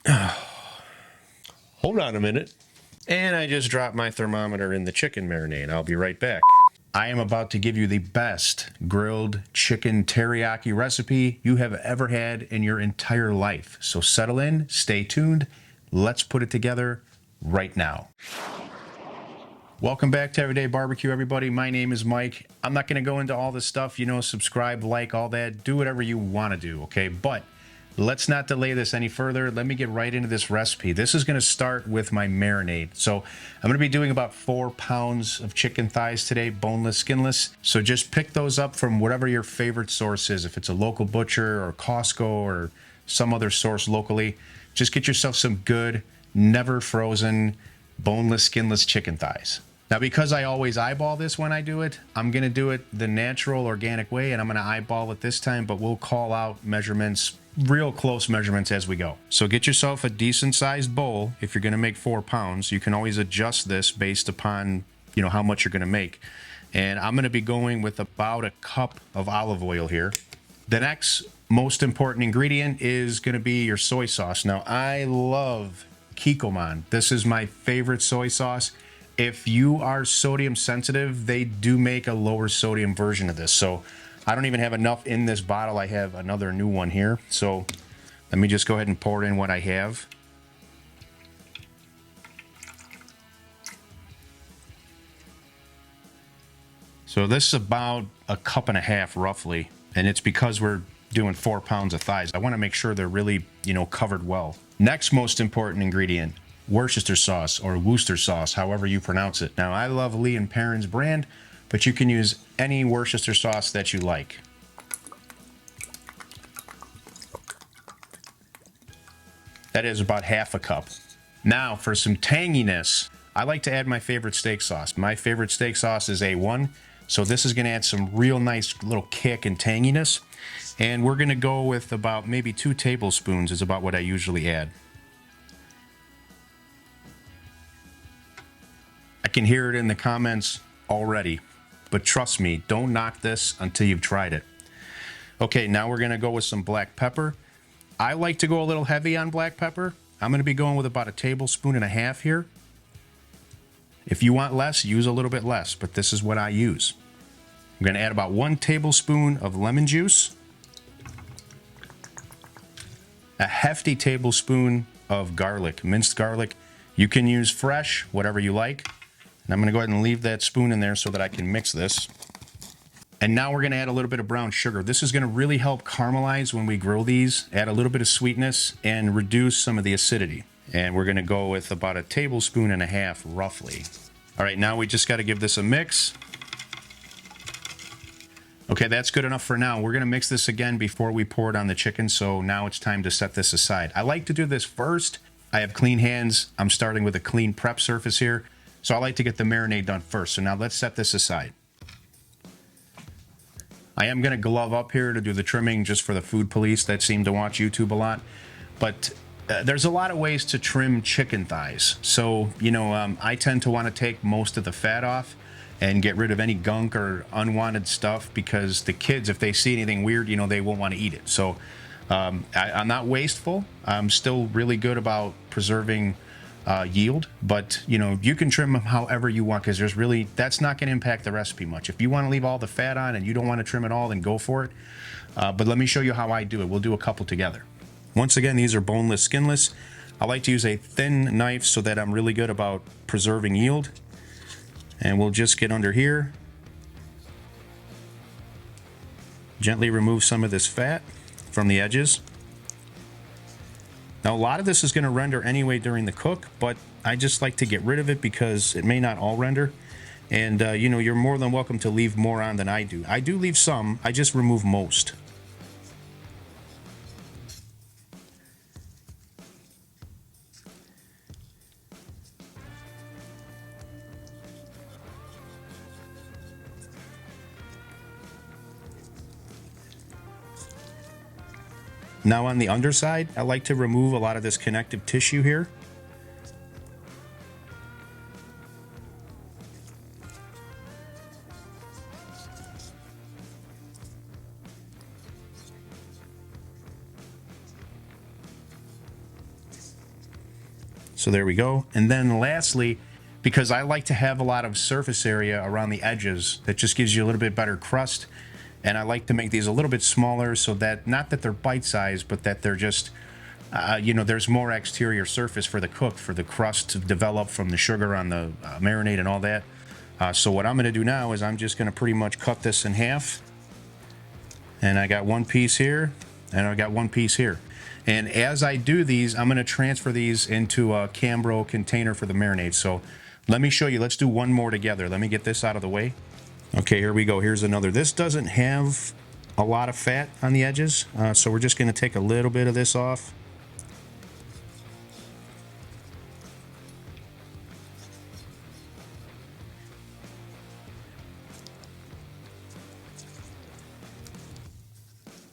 Hold on a minute. And I just dropped my thermometer in the chicken marinade. I'll be right back. I am about to give you the best grilled chicken teriyaki recipe you have ever had in your entire life. So settle in, stay tuned. Let's put it together right now. Welcome back to Everyday Barbecue, everybody. My name is Mike. I'm not going to go into all this stuff, you know, subscribe, like, all that. Do whatever you want to do, okay? But let's not delay this any further. Let me get right into this recipe. This is going to start with my marinade. So I'm going to be doing about 4 pounds of chicken thighs today, boneless, skinless. So just pick those up from whatever your favorite source is. If it's a local butcher or Costco or some other source locally, just get yourself some good, never frozen, boneless, skinless chicken thighs. Now, because I always eyeball this when I do it, I'm going to do it the natural, organic way, and I'm going to eyeball it this time, but we'll call out measurements, real close measurements as we go. So get yourself a decent-sized bowl. If you're going to make 4 pounds, you can always adjust this based upon, you know, how much you're going to make. And I'm going to be going with about a cup of olive oil here. The next most important ingredient is going to be your soy sauce. Now, I love Kikkoman. This is my favorite soy sauce. If you are sodium sensitive, they do make a lower sodium version of this. So I don't even have enough in this bottle. I have another new one here. So let me just go ahead and pour in what I have. So this is about a cup and a half roughly. And it's because we're doing 4 pounds of thighs. I want to make sure they're really, you know, covered well. Next most important ingredient, Worcester sauce or Worcester sauce, however you pronounce it. Now, I love Lee & Perrin's brand, but you can use any Worcester sauce that you like. That is about half a cup. Now, for some tanginess, I like to add my favorite steak sauce. My favorite steak sauce is A1, so this is going to add some real nice little kick and tanginess. And we're going to go with about maybe 2 tablespoons is about what I usually add. I can hear it in the comments already, but trust me, don't knock this until you've tried it. Okay, now we're going to go with some black pepper. I like to go a little heavy on black pepper. I'm going to be going with about 1.5 tablespoons here. If you want less, use a little bit less, but this is what I use. I'm going to add about 1 tablespoon of lemon juice, a hefty tablespoon of garlic, minced garlic. You can use fresh, whatever you like. And I'm going to go ahead and leave that spoon in there so that I can mix this. And now we're going to add a little bit of brown sugar. This is going to really help caramelize when we grill these, add a little bit of sweetness, and reduce some of the acidity. And we're going to go with about 1.5 tablespoons roughly. All right, now we just got to give this a mix. Okay, that's good enough for now. We're going to mix this again before we pour it on the chicken, so now it's time to set this aside. I like to do this first. I have clean hands. I'm starting with a clean prep surface here. So I like to get the marinade done first. So now let's set this aside. I am going to glove up here to do the trimming just for the food police that seem to watch YouTube a lot. But there's a lot of ways to trim chicken thighs. So, you know, I tend to want to take most of the fat off and get rid of any gunk or unwanted stuff because the kids, if they see anything weird, you know, they won't want to eat it. So I'm not wasteful. I'm still really good about preserving yield, but you know, you can trim them however you want because there's really, that's not going to impact the recipe much. If you want to leave all the fat on and you don't want to trim it all, then go for it. But let me show you how I do it. We'll do a couple together. Once again, these are boneless, skinless. I like to use a thin knife so that I'm really good about preserving yield. And we'll just get under here. Gently remove some of this fat from the edges. Now, a lot of this is going to render anyway during the cook, but I just like to get rid of it because it may not all render. And, you know, you're more than welcome to leave more on than I do. I do leave some. I just remove most. Now on the underside, I like to remove a lot of this connective tissue here. So there we go. And then lastly, because I like to have a lot of surface area around the edges, that just gives you a little bit better crust. And I like to make these a little bit smaller so that, not that they're bite-sized, but that they're just, you know, there's more exterior surface for the cook, for the crust to develop from the sugar on the marinade and all that. So what I'm going to do now is I'm just going to pretty much cut this in half. And I got one piece here, and I got one piece here. And as I do these, I'm going to transfer these into a Cambro container for the marinade. So let me show you. Let's do one more together. Let me get this out of the way. Okay, here we go. Here's another. This doesn't have a lot of fat on the edges, so we're just going to take a little bit of this off.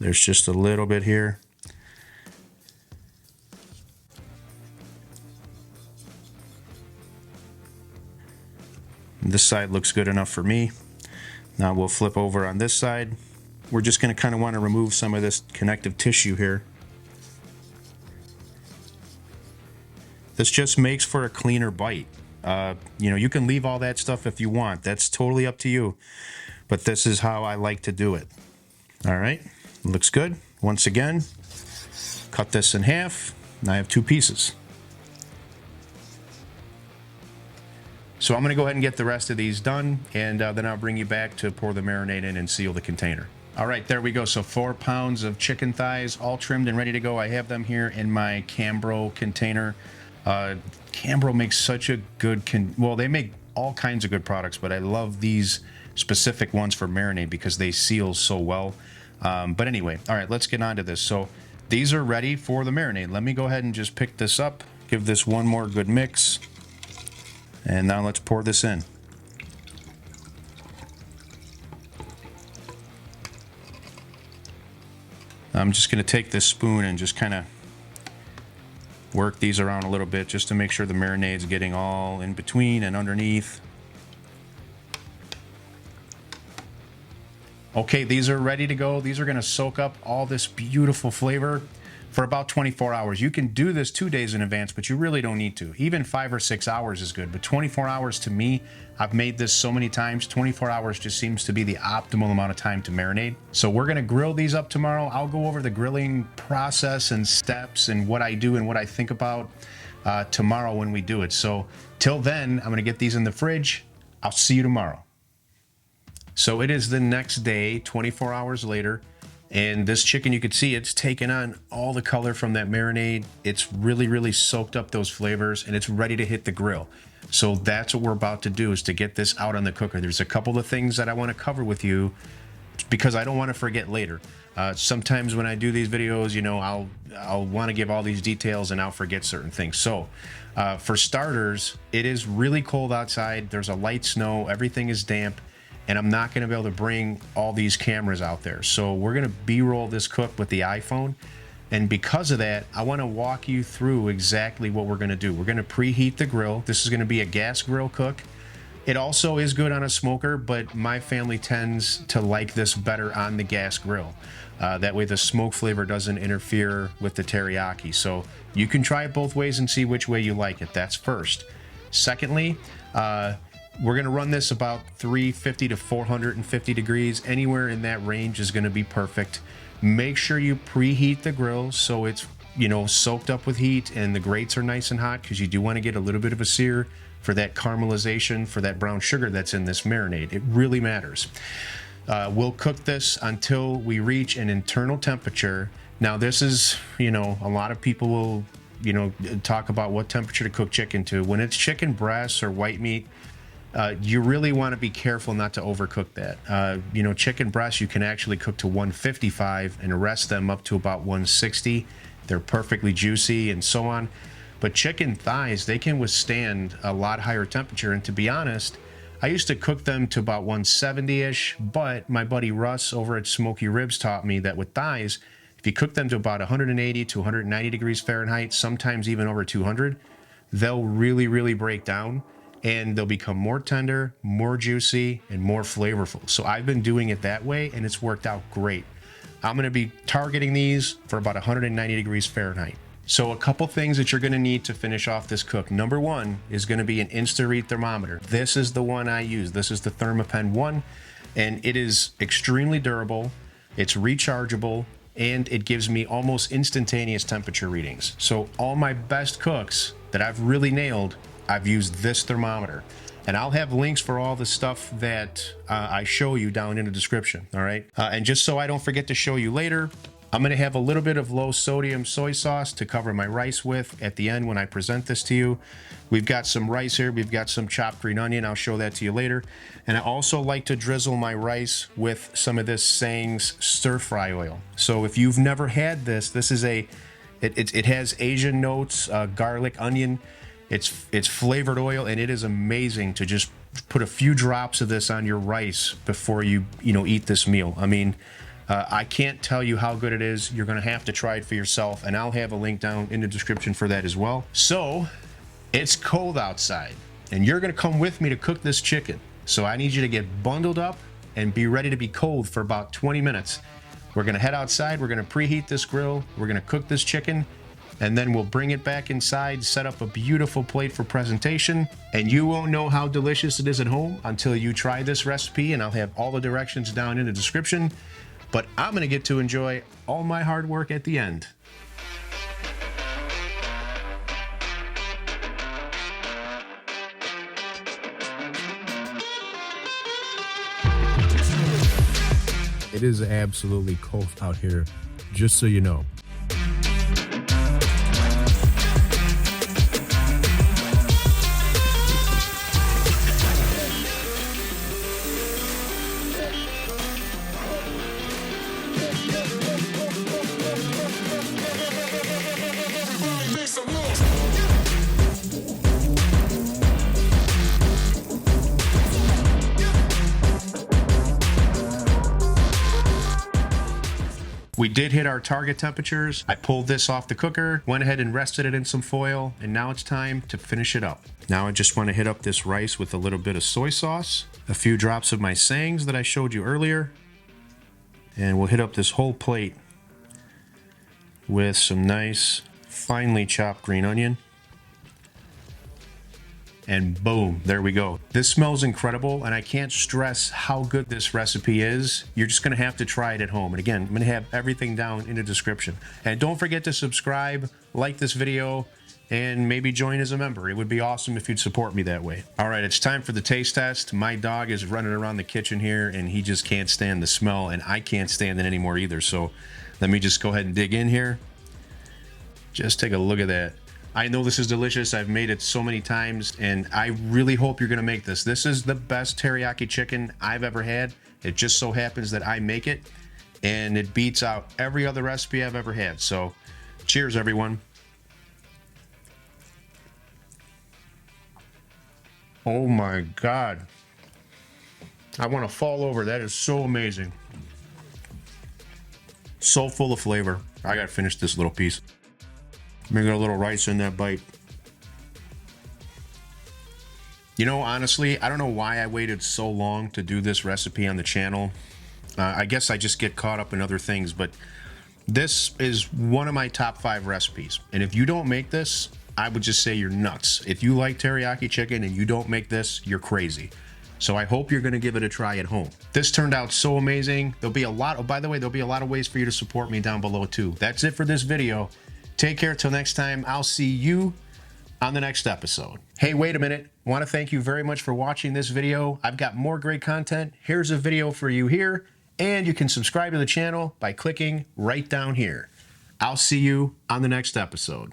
There's just a little bit here. This side looks good enough for me. Now we'll flip over on this side. We're just going to kind of want to remove some of this connective tissue here. This just makes for a cleaner bite. You know, you can leave all that stuff if you want. That's totally up to you. But this is how I like to do it. All right, looks good. Once again, cut this in half. Now I have two pieces. So I'm going to go ahead and get the rest of these done, and then I'll bring you back to pour the marinade in and seal the container. All right, there we go. So 4 pounds of chicken thighs, all trimmed and ready to go. I have them here in my Cambro container. Cambro makes such a good, well, they make all kinds of good products, but I love these specific ones for marinade because they seal so well. But anyway, all right, let's get on to this. So these are ready for the marinade. Let me go ahead and just pick this up, give this one more good mix. And now let's pour this in. I'm just going to take this spoon and just kind of work these around a little bit just to make sure the marinade's getting all in between and underneath. Okay, these are ready to go. These are going to soak up all this beautiful flavor for about 24 hours. You can do this 2 days in advance, but you really don't need to. Even 5 or 6 hours is good, but 24 hours to me, I've made this so many times, 24 hours just seems to be the optimal amount of time to marinate. So we're gonna grill these up tomorrow. I'll go over the grilling process and steps and what I do and what I think about tomorrow when we do it. So till then, I'm gonna get these in the fridge. I'll see you tomorrow. So it is the next day, 24 hours later. And this chicken, you can see it's taken on all the color from that marinade. It's really soaked up those flavors, and it's ready to hit the grill. So that's what we're about to do, is to get this out on the cooker. There's a couple of things that I want to cover with you because I don't want to forget later. Sometimes when I do these videos, you know, I'll want to give all these details and I'll forget certain things. So for starters, it is really cold outside. There's a light snow. Everything is damp. And I'm not going to be able to bring all these cameras out there. So we're going to B-roll this cook with the iPhone. And because of that, I want to walk you through exactly what we're going to do. We're going to preheat the grill. This is going to be a gas grill cook. It also is good on a smoker, but my family tends to like this better on the gas grill. That way the smoke flavor doesn't interfere with the teriyaki. So you can try it both ways and see which way you like it. That's first. Secondly, we're going to run this about 350 to 450 degrees. Anywhere in that range is going to be perfect. Make sure you preheat the grill so it's, you know, soaked up with heat and the grates are nice and hot, because you do want to get a little bit of a sear for that caramelization, for that brown sugar that's in this marinade. It really matters. We'll cook this until we reach an internal temperature. Now this is, you know, a lot of people will, you know, talk about what temperature to cook chicken to. When it's chicken breasts or white meat, you really want to be careful not to overcook that. You know, chicken breasts, you can actually cook to 155 and rest them up to about 160. They're perfectly juicy and so on. But chicken thighs, they can withstand a lot higher temperature. And to be honest, I used to cook them to about 170-ish, but my buddy Russ over at Smoky Ribs taught me that with thighs, if you cook them to about 180 to 190 degrees Fahrenheit, sometimes even over 200, they'll really break down. And they'll become more tender, more juicy, and more flavorful. So I've been doing it that way, and it's worked out great. I'm going to be targeting these for about 190 degrees Fahrenheit. So a couple things that you're gonna need to finish off this cook. Number one is gonna be an Insta-Read thermometer. This is the one I use. This is the Thermapen one, and it is extremely durable, it's rechargeable, and it gives me almost instantaneous temperature readings. So all my best cooks that I've really nailed, I've used this thermometer. And I'll have links for all the stuff that I show you down in the description, all right? And just so I don't forget to show you later, I'm gonna have a little bit of low sodium soy sauce to cover my rice with at the end when I present this to you. We've got some rice here, we've got some chopped green onion, I'll show that to you later. And I also like to drizzle my rice with some of this Sang's stir fry oil. So if you've never had this, this is it has Asian notes, garlic, onion. It's flavored oil, and it is amazing to just put a few drops of this on your rice before you eat this meal. I mean, I can't tell you how good it is. You're gonna have to try it for yourself, and I'll have a link down in the description for that as well. So it's cold outside, and you're gonna come with me to cook this chicken. So I need you to get bundled up and be ready to be cold for about 20 minutes. We're gonna head outside, we're gonna preheat this grill, we're gonna cook this chicken, and then we'll bring it back inside, set up a beautiful plate for presentation, and you won't know how delicious it is at home until you try this recipe, and I'll have all the directions down in the description. But I'm gonna get to enjoy all my hard work at the end. It is absolutely cold out here, just so you know. We did hit our target temperatures. I pulled this off the cooker, went ahead and rested it in some foil, and now it's time to finish it up. Now I just want to hit up this rice with a little bit of soy sauce, a few drops of my Sang's that I showed you earlier, and we'll hit up this whole plate with some nice, finely chopped green onion. And boom, there we go. This smells incredible, and I can't stress how good this recipe is. You're just gonna have to try it at home. And again, I'm gonna have everything down in the description. And don't forget to subscribe, like this video, and maybe join as a member. It would be awesome if you'd support me that way. All right, it's time for the taste test. My dog is running around the kitchen here, and he just can't stand the smell, and I can't stand it anymore either. So let me just go ahead and dig in here. Just take a look at that. I know this is delicious. I've made it so many times, and I really hope you're gonna make this. This is the best teriyaki chicken I've ever had. It just so happens that I make it, and it beats out every other recipe I've ever had. So cheers, everyone. Oh my God. I wanna fall over. That is so amazing. So full of flavor. I gotta finish this little piece. Maybe got a little rice in that bite. You know, honestly, I don't know why I waited so long to do this recipe on the channel. I guess I just get caught up in other things, but this is one of my top 5 recipes. And if you don't make this, I would just say you're nuts. If you like teriyaki chicken and you don't make this, you're crazy. So I hope you're gonna give it a try at home. This turned out so amazing. There'll be a lot, oh, by the way, there'll be a lot of ways for you to support me down below too. That's it for this video. Take care till next time. I'll see you on the next episode. Hey, wait a minute. I want to thank you very much for watching this video. I've got more great content. Here's a video for you here, and you can subscribe to the channel by clicking right down here. I'll see you on the next episode.